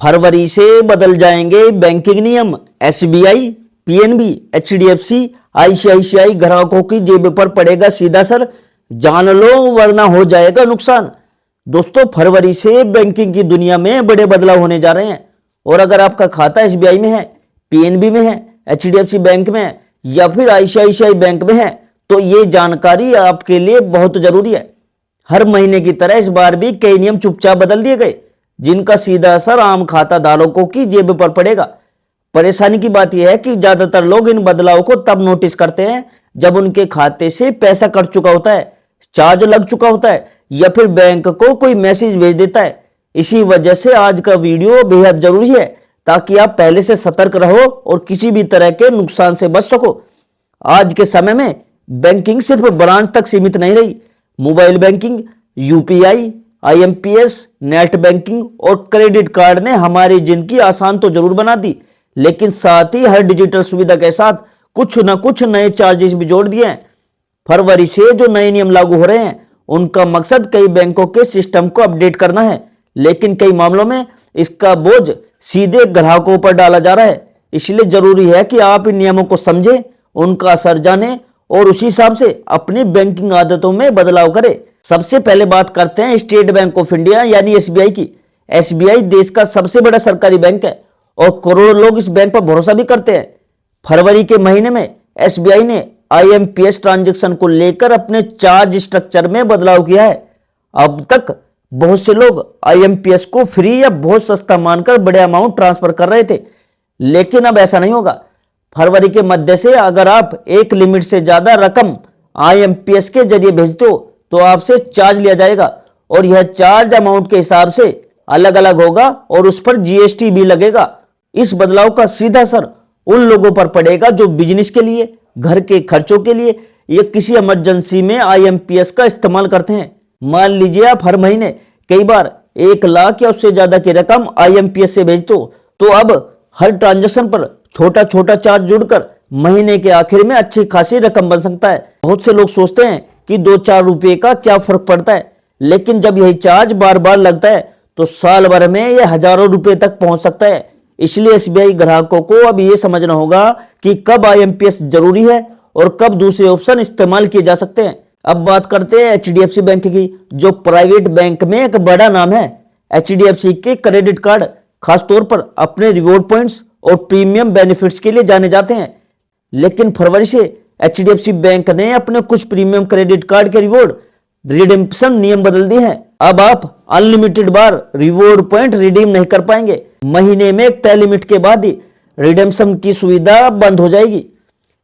फरवरी से बदल जाएंगे बैंकिंग नियम। एसबीआई, पीएनबी, एचडीएफसी, आईसीआईसीआई ग्राहकों की जेब पर पड़ेगा सीधा असर, जान लो वरना हो जाएगा नुकसान। दोस्तों, फरवरी से बैंकिंग की दुनिया में बड़े बदलाव होने जा रहे हैं और अगर आपका खाता एसबीआई में है, पीएनबी में है, एचडीएफसी बैंक में है या फिर आईसीआईसीआई बैंक में है तो ये जानकारी आपके लिए बहुत जरूरी है। हर महीने की तरह इस बार भी कई नियम चुपचाप बदल दिए गए जिनका सीधा असर आम खाता धारकों की जेब पर पड़ेगा। परेशानी की बात यह है कि ज्यादातर लोग इन बदलाव को तब नोटिस करते हैं जब उनके खाते से पैसा कट चुका होता है, चार्ज लग चुका होता है या फिर बैंक को कोई मैसेज भेज देता है। इसी वजह से आज का वीडियो बेहद जरूरी है ताकि आप पहले से सतर्क रहो और किसी भी तरह के नुकसान से बच सको। आज के समय में बैंकिंग सिर्फ ब्रांच तक सीमित नहीं रही। Mobile banking, UPI, IMPS, net banking और क्रेडिट कार्ड ने हमारी जिंदगी आसान तो जरूर बना दी, लेकिन साथ ही हर डिजिटल सुविधा के साथ कुछ न कुछ नए चार्जेस भी जोड़ दिए हैं। फरवरी से जो नए नियम लागू हो रहे हैं उनका मकसद कई बैंकों के सिस्टम को अपडेट करना है, लेकिन कई मामलों में इसका बोझ सीधे ग्राहकों पर डाला जा रहा है। इसलिए जरूरी है कि आप इन नियमों को समझें, उनका असर जानें और उसी हिसाब से अपनी बैंकिंग आदतों में बदलाव करें। सबसे पहले बात करते हैं स्टेट बैंक ऑफ इंडिया यानी एसबीआई की। एसबीआई देश का सबसे बड़ा सरकारी बैंक है और करोड़ों लोग इस बैंक पर भरोसा भी करते हैं। फरवरी के महीने में एसबीआई ने आईएमपीएस ट्रांजैक्शन को लेकर अपने चार्ज स्ट्रक्चर में बदलाव किया है। अब तक बहुत से लोग आईएमपीएस को फ्री या बहुत सस्ता मानकर बड़े अमाउंट ट्रांसफर कर रहे थे, लेकिन अब ऐसा नहीं होगा। फरवरी के मध्य से अगर आप एक लिमिट से ज्यादा रकम आईएमपीएस के जरिए भेजते हो तो आपसे चार्ज लिया जाएगा और यह चार्ज अमाउंट के हिसाब से अलग अलग होगा और उस पर जीएसटी भी लगेगा। इस बदलाव का सीधा असर उन लोगों पर पड़ेगा जो बिजनेस के लिए, घर के खर्चों के लिए या किसी इमरजेंसी में आईएमपीएस का इस्तेमाल करते हैं। मान लीजिए आप हर महीने कई बार 1 लाख या उससे ज्यादा की रकम आईएमपीएस से भेजते हो तो अब हर ट्रांजैक्शन पर छोटा छोटा चार्ज जुड़कर महीने के आखिर में अच्छी खासी रकम बन सकता है। बहुत से लोग सोचते हैं कि 2-4 रुपए का क्या फर्क पड़ता है, लेकिन जब यही चार्ज बार बार लगता है तो साल भर में यह हजारों रुपए तक पहुंच सकता है। इसलिए एसबीआई ग्राहकों को अब यह समझना होगा कि कब आईएमपीएस जरूरी है और कब दूसरे ऑप्शन इस्तेमाल किए जा सकते हैं। अब बात करते हैं एचडीएफसी बैंक की, जो प्राइवेट बैंक में एक बड़ा नाम है। एचडीएफसी के क्रेडिट कार्ड खासतौर पर अपने रिवॉर्ड पॉइंट्स और प्रीमियम बेनिफिट्स के लिए जाने जाते हैं, लेकिन फरवरी से एचडीएफसी बैंक ने अपने कुछ प्रीमियम क्रेडिट कार्ड के रिवॉर्ड रिडेम्पशन नियम बदल दिए हैं। अब आप अनलिमिटेड बार रिवॉर्ड पॉइंट रिडीम नहीं कर पाएंगे। महीने में एक तय लिमिट के बाद ही रिडेम्पशन की सुविधा बंद हो जाएगी।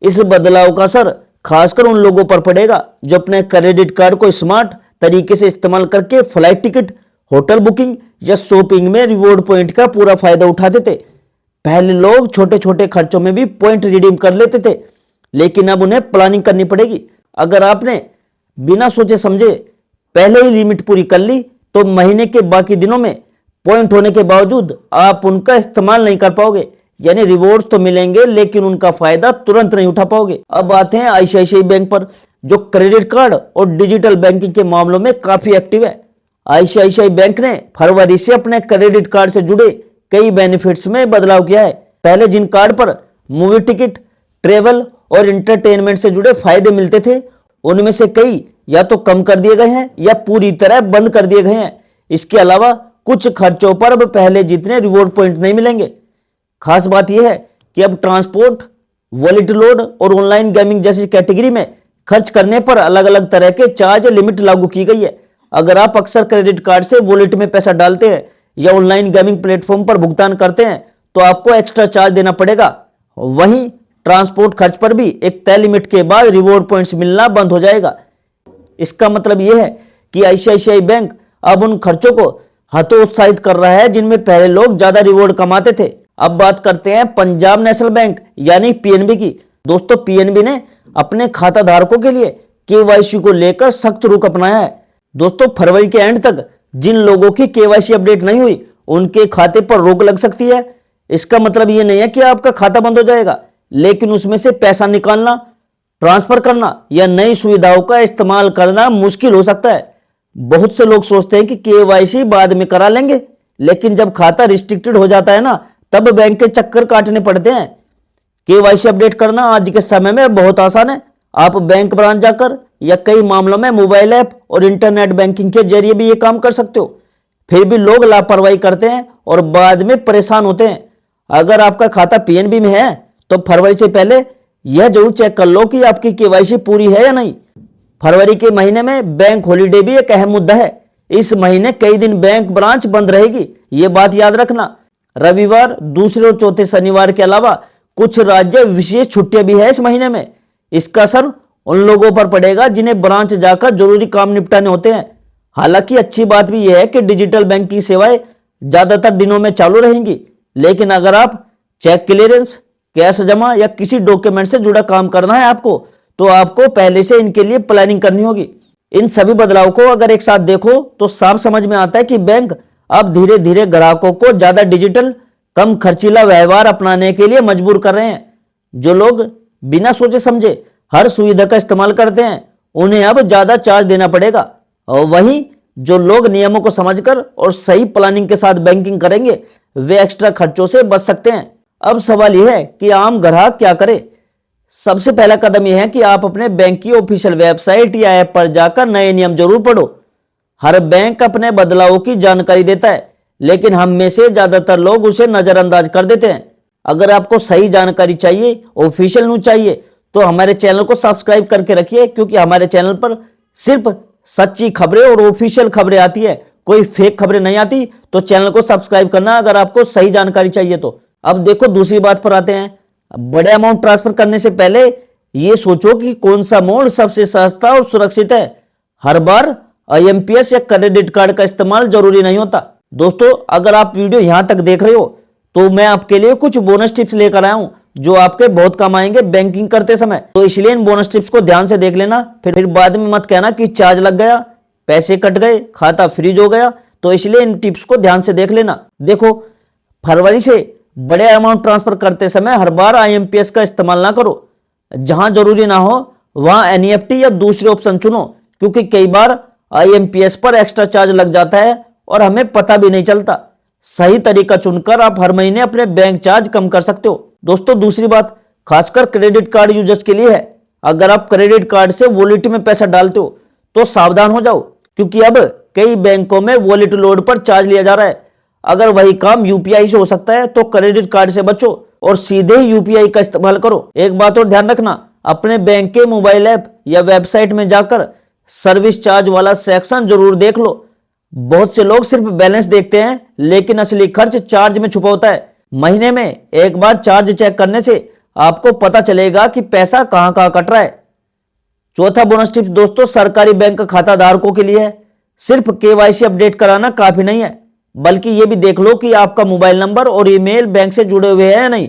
इस बदलाव का असर खासकर उन लोगों पर पड़ेगा जो अपने क्रेडिट कार्ड को स्मार्ट तरीके से इस्तेमाल करके फ्लाइट टिकट, होटल बुकिंग या शॉपिंग में रिवॉर्ड पॉइंट का पूरा फायदा उठाते थे। पहले लोग छोटे छोटे खर्चों में भी पॉइंट रिडीम कर लेते थे, लेकिन अब उन्हें प्लानिंग करनी पड़ेगी। अगर आपने बिना सोचे समझे पहले ही लिमिट पूरी कर ली तो महीने के बाकी दिनों में पॉइंट होने के बावजूद आप उनका इस्तेमाल नहीं कर पाओगे, यानी रिवॉर्ड्स तो मिलेंगे लेकिन उनका फायदा तुरंत नहीं उठा पाओगे। अब आते हैं आईसीआईसीआई बैंक पर, जो क्रेडिट कार्ड और डिजिटल बैंकिंग के मामलों में काफी एक्टिव है। आईसीआईसीआई बैंक ने फरवरी से अपने क्रेडिट कार्ड से जुड़े कई बेनिफिट्स में बदलाव किया है। पहले जिन कार्ड पर मूवी टिकट, ट्रेवल और इंटरटेनमेंट से जुड़े फायदे मिलते थे उनमें से कई या तो कम कर दिए गए हैं या पूरी तरह बंद कर दिए गए हैं। इसके अलावा कुछ खर्चों पर अब पहले जितने रिवॉर्ड पॉइंट नहीं मिलेंगे। खास बात यह है कि अब ट्रांसपोर्ट, वॉलेट लोड और ऑनलाइन गेमिंग जैसी कैटेगरी में खर्च करने पर अलग अलग तरह के चार्ज लिमिट लागू की गई है। अगर आप अक्सर क्रेडिट कार्ड से वॉलेट में पैसा डालते हैं या ऑनलाइन गेमिंग प्लेटफॉर्म पर भुगतान करते हैं तो आपको एक्स्ट्रा चार्ज देना पड़ेगा। वहीं ट्रांसपोर्ट खर्च पर भी एक तय लिमिट के बाद रिवॉर्ड पॉइंट्स मिलना बंद हो जाएगा। इसका मतलब यह है कि आईसीआईसीआई बैंक अब उन खर्चों को हतोत्साहित कर रहा है जिनमें पहले लोग ज्यादा रिवॉर्ड कमाते थे। अब बात करते हैं पंजाब नेशनल बैंक यानी पीएनबी की। दोस्तों, पीएनबी ने अपने खाता धारकों के लिए केवाईसी को लेकर सख्त रुख अपनाया है। दोस्तों, फरवरी के एंड तक जिन लोगों की केवाईसी अपडेट नहीं हुई उनके खाते पर रोक लग सकती है। इसका मतलब यह नहीं है कि आपका खाता बंद हो जाएगा, लेकिन उसमें से पैसा निकालना, ट्रांसफर करना या नई सुविधाओं का इस्तेमाल करना मुश्किल हो सकता है। बहुत से लोग सोचते हैं कि केवाईसी बाद में करा लेंगे, लेकिन जब खाता रिस्ट्रिक्टेड हो जाता है ना, तब बैंक के चक्कर काटने पड़ते हैं। केवाईसी अपडेट करना आज के समय में बहुत आसान है। आप बैंक ब्रांच जाकर या कई मामलों में मोबाइल ऐप और इंटरनेट बैंकिंग के जरिए भी ये काम कर सकते हो। फिर भी लोग लापरवाही करते हैं और बाद में परेशान होते हैं। अगर आपका खाता पीएनबी में है तो फरवरी से पहले यह जरूर चेक कर लो कि आपकी केवाईसी पूरी है या नहीं। फरवरी के महीने में बैंक हॉलीडे भी एक अहम मुद्दा है। इस महीने कई दिन बैंक ब्रांच बंद रहेगी, ये बात याद रखना। रविवार, दूसरे और चौथे शनिवार के अलावा कुछ राज्य विशेष छुट्टियां भी है इस महीने में। इसका असर उन लोगों पर पड़ेगा जिन्हें ब्रांच जाकर जरूरी काम निपटाने होते हैं। हालांकि अच्छी बात भी यह है कि डिजिटल बैंकिंग सेवाएं ज्यादातर दिनों में चालू रहेंगी, लेकिन अगर आप चेक क्लियरेंस, कैश जमा या किसी डॉक्यूमेंट से जुड़ा काम करना है आपको, तो आपको पहले से इनके लिए प्लानिंग करनी होगी। इन सभी बदलाव को अगर एक साथ देखो तो साफ समझ में आता है कि बैंक अब धीरे धीरे ग्राहकों को ज्यादा डिजिटल, कम खर्चीला व्यवहार अपनाने के लिए मजबूर कर रहे हैं। जो लोग बिना सोचे समझे हर सुविधा का इस्तेमाल करते हैं, उन्हें अब ज्यादा चार्ज देना पड़ेगा, और वहीं जो लोग नियमों को समझकर और सही प्लानिंग के साथ बैंकिंग करेंगे, वे एक्स्ट्रा खर्चों से बच सकते हैं। अब सवाल यह है कि आम ग्राहक क्या करे। सबसे पहला कदम यह है कि आप अपने बैंक की ऑफिशियल वेबसाइट या ऐप पर जाकर नए नियम जरूर पढ़ो। हर बैंक अपने बदलावों की जानकारी देता है, लेकिन हम में से ज्यादातर लोग उसे नजरअंदाज कर देते हैं। अगर आपको सही जानकारी चाहिए, ऑफिशियल न्यूज चाहिए, तो हमारे चैनल को सब्सक्राइब करके रखिए, क्योंकि हमारे चैनल पर सिर्फ सच्ची खबरें और ऑफिशियल खबरें आती है, कोई फेक खबरें नहीं आती। तो चैनल को सब्सक्राइब करना अगर आपको सही जानकारी चाहिए तो। अब देखो दूसरी बात पर आते हैं। बड़े अमाउंट ट्रांसफर करने से पहले ये सोचो कि कौन सा मोड सबसे सस्ता और सुरक्षित है। हर बार आईएमपीएस या क्रेडिट कार्ड का इस्तेमाल जरूरी नहीं होता। दोस्तों, अगर आप वीडियो यहां तक देख रहे हो तो मैं आपके लिए कुछ बोनस टिप्स लेकर आया हूं जो आपके बहुत काम आएंगे बैंकिंग करते समय। तो इसलिए इन बोनस टिप्स को ध्यान से देख लेना, फिर बाद में मत कहना कि चार्ज लग गया, पैसे कट गए, खाता फ्रीज हो गया। तो इसलिए इन टिप्स को ध्यान से देख लेना। देखो, फरवरी से बड़े अमाउंट ट्रांसफर करते समय हर बार आईएमपीएस का इस्तेमाल ना करो। जहां जरूरी ना हो वहां एनईएफटी या दूसरे ऑप्शन चुनो, क्योंकि कई बार आईएमपीएस पर एक्स्ट्रा चार्ज लग जाता है और हमें पता भी नहीं चलता। सही तरीका चुनकर आप हर महीने अपने बैंक चार्ज कम कर सकते हो। दोस्तों, दूसरी बात खासकर क्रेडिट कार्ड यूजर्स के लिए है। अगर आप क्रेडिट कार्ड से वॉलेट में पैसा डालते हो तो सावधान हो जाओ, क्योंकि अब कई बैंकों में वॉलेट लोड पर चार्ज लिया जा रहा है। अगर वही काम यूपीआई से हो सकता है तो क्रेडिट कार्ड से बचो और सीधे यूपीआई का इस्तेमाल करो। एक बात और ध्यान रखना, अपने बैंक के मोबाइल ऐप या वेबसाइट में जाकर सर्विस चार्ज वाला सेक्शन जरूर देख लो। बहुत से लोग सिर्फ बैलेंस देखते हैं, लेकिन असली खर्च चार्ज में छुपा होता है। महीने में एक बार चार्ज चेक करने से आपको पता चलेगा कि पैसा कहां कहां कट रहा है। चौथा बोनस टिप्स दोस्तों सरकारी बैंक खाता धारकों के लिए है। सिर्फ केवाईसी अपडेट कराना काफी नहीं है, बल्कि यह भी देख लो कि आपका मोबाइल नंबर और ईमेल बैंक से जुड़े हुए हैं या नहीं।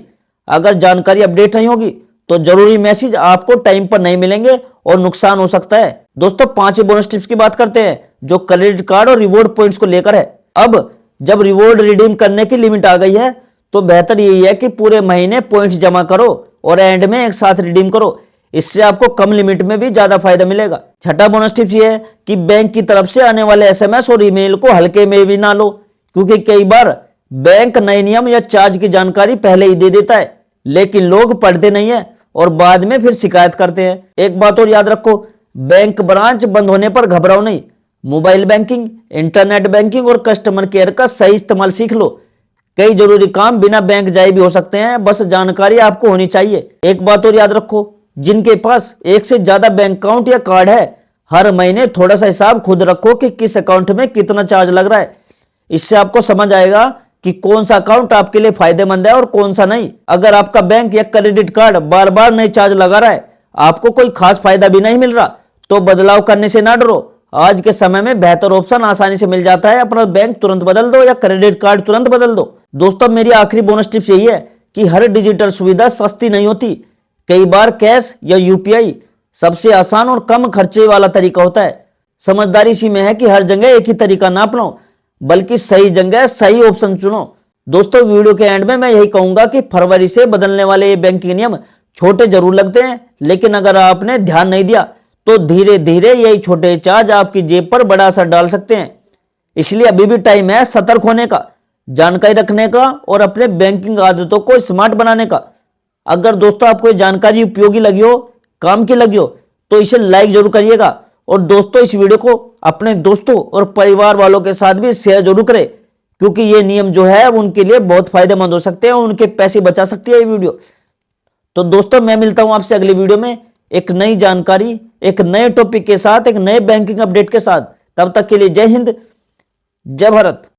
अगर जानकारी अपडेट नहीं होगी तो जरूरी मैसेज आपको टाइम पर नहीं मिलेंगे और नुकसान हो सकता है। दोस्तों, 5 बोनस टिप्स की बात करते हैं जो क्रेडिट कार्ड और रिवॉर्ड पॉइंट्स को लेकर है। अब जब रिवॉर्ड रिडीम करने की लिमिट आ गई है तो बेहतर यही है कि पूरे महीने पॉइंट्स जमा करो और एंड में एक साथ रिडीम करो। इससे आपको कम लिमिट में भी ज्यादा फायदा मिलेगा। छठा बोनस टिप्स ये है कि बैंक की तरफ से आने वाले एसएमएस और ईमेल को हल्के में भी ना लो, क्योंकि कई बार बैंक नए नियम या चार्ज की जानकारी पहले ही दे देता है, लेकिन लोग पढ़ते नहीं है और बाद में फिर शिकायत करते हैं। एक बात और याद रखो, बैंक ब्रांच बंद होने पर घबराओ नहीं। मोबाइल बैंकिंग, इंटरनेट बैंकिंग और कस्टमर केयर का सही इस्तेमाल सीख लो। कई जरूरी काम बिना बैंक जाए भी हो सकते हैं, बस जानकारी आपको होनी चाहिए। एक बात और याद रखो, जिनके पास एक से ज्यादा बैंक अकाउंट या कार्ड है, हर महीने थोड़ा सा हिसाब खुद रखो कि किस अकाउंट में कितना चार्ज लग रहा है। इससे आपको समझ आएगा कि कौन सा अकाउंट आपके लिए फायदेमंद है और कौन सा नहीं। अगर आपका बैंक या क्रेडिट कार्ड बार बार नए चार्ज लगा रहा है, आपको कोई खास फायदा भी नहीं मिल रहा, तो बदलाव करने से ना डरो। आज के समय में बेहतर ऑप्शन आसानी से मिल जाता है। अपना बैंक तुरंत बदल दो या क्रेडिट कार्ड तुरंत बदल दो। दोस्तों, मेरी आखिरी बोनस टिप्स यही है कि हर डिजिटल सुविधा सस्ती नहीं होती। कई बार कैश या यूपीआई सबसे आसान और कम खर्चे वाला तरीका होता है। समझदारी इसी में है कि हर जगह एक ही तरीका ना अपनाओ, बल्कि सही जगह सही ऑप्शन चुनो। दोस्तों, वीडियो के एंड में मैं यही कहूंगा कि फरवरी से बदलने वाले ये बैंकिंग नियम छोटे जरूर लगते हैं, लेकिन अगर आपने ध्यान नहीं दिया तो धीरे धीरे यही छोटे चार्ज आपकी जेब पर बड़ा असर डाल सकते हैं। इसलिए अभी भी टाइम है सतर्क होने का। जानकारी रखने का और अपने बैंकिंग आदतों को स्मार्ट बनाने का। अगर दोस्तों आपको ये जानकारी उपयोगी लगी हो, काम की लगी हो, तो इसे लाइक जरूर करिएगा और दोस्तों इस वीडियो को अपने दोस्तों और परिवार वालों के साथ भी शेयर जरूर करें, क्योंकि ये नियम जो है उनके लिए बहुत फायदेमंद हो सकते हैं और उनके पैसे बचा सकती है ये वीडियो। तो दोस्तों मैं मिलता हूं आपसे अगली वीडियो में एक नई जानकारी, एक नए टॉपिक के साथ, एक नए बैंकिंग अपडेट के साथ। तब तक के लिए जय हिंद, जय भारत।